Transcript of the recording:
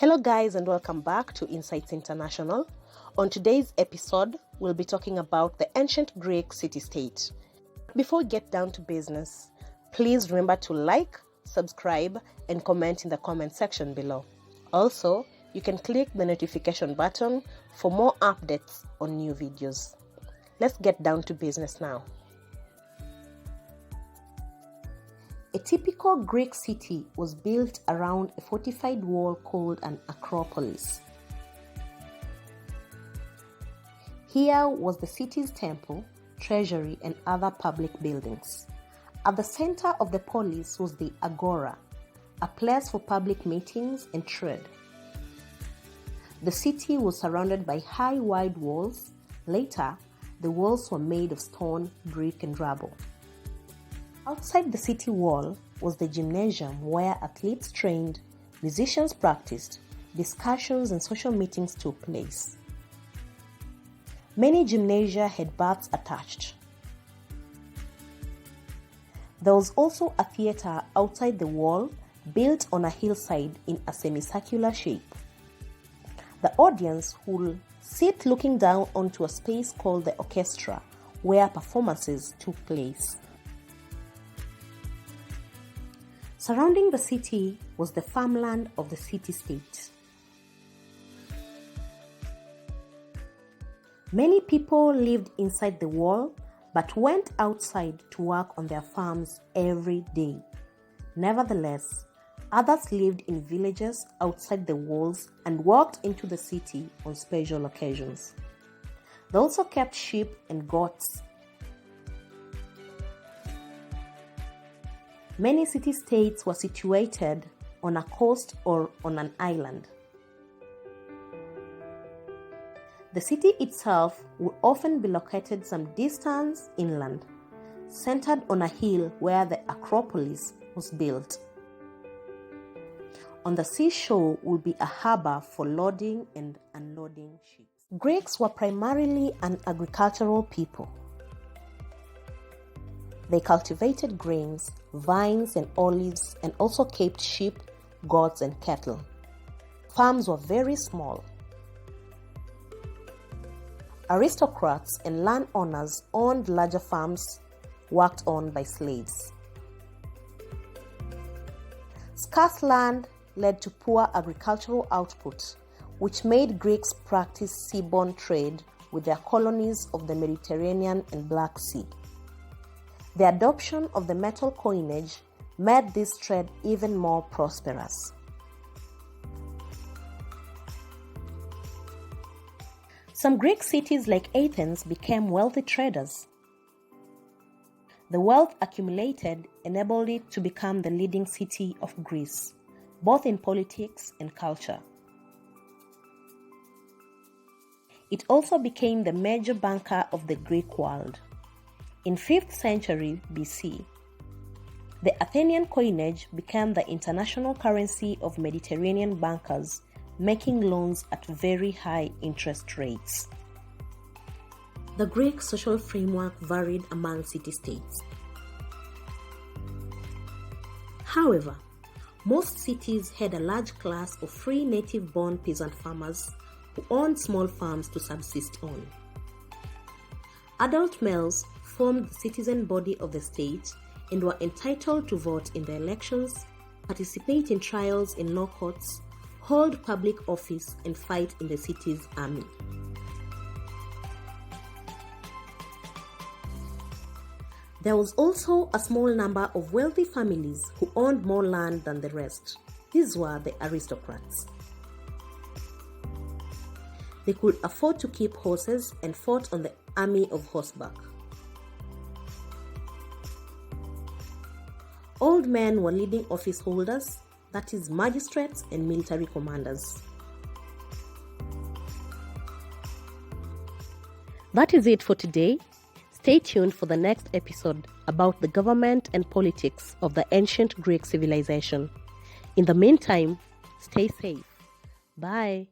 Hello guys and welcome back to Insights International. On today's episode, we'll be talking about the ancient Greek city-state. Before we get down to business, please remember to like, subscribe, and comment in the comment section below. Also, you can click the notification button for more updates on new videos. Let's get down to business now. A typical Greek city was built around a fortified wall called an acropolis. Here was the city's temple, treasury, and other public buildings. At the center of the polis was the agora, a place for public meetings and trade. The city was surrounded by high, wide walls. Later, the walls were made of stone, brick, and rubble. Outside the city wall was the gymnasium where athletes trained, musicians practiced, discussions and social meetings took place. Many gymnasia had baths attached. There was also a theater outside the wall built on a hillside in a semicircular shape. The audience would sit looking down onto a space called the orchestra where performances took place. Surrounding the city was the farmland of the city-state. Many people lived inside the wall but went outside to work on their farms every day. Nevertheless, others lived in villages outside the walls and walked into the city on special occasions. They also kept sheep and goats. Many city-states were situated on a coast or on an island. The city itself would often be located some distance inland, centered on a hill where the acropolis was built. On the seashore would be a harbor for loading and unloading ships. Greeks were primarily an agricultural people. They cultivated grains, vines, and olives, and also kept sheep, goats, and cattle. Farms were very small. Aristocrats and landowners owned larger farms worked on by slaves. Scarce land led to poor agricultural output, which made Greeks practice seaborne trade with their colonies of the Mediterranean and Black Sea. The adoption of the metal coinage made this trade even more prosperous. Some Greek cities like Athens became wealthy traders. The wealth accumulated enabled it to become the leading city of Greece, both in politics and culture. It also became the major banker of the Greek world. In 5th century BC, the Athenian coinage became the international currency of Mediterranean bankers, making loans at very high interest rates. The Greek social framework varied among city-states. However, most cities had a large class of free native-born peasant farmers who owned small farms to subsist on. Adult males formed the citizen body of the state and were entitled to vote in the elections, participate in trials in law courts, hold public office, and fight in the city's army. There was also a small number of wealthy families who owned more land than the rest. These were the aristocrats. They could afford to keep horses and fought on the army of horseback. Old men were leading office holders, that is, magistrates and military commanders. That is it for today. Stay tuned for the next episode about the government and politics of the ancient Greek civilization. In the meantime, stay safe. Bye.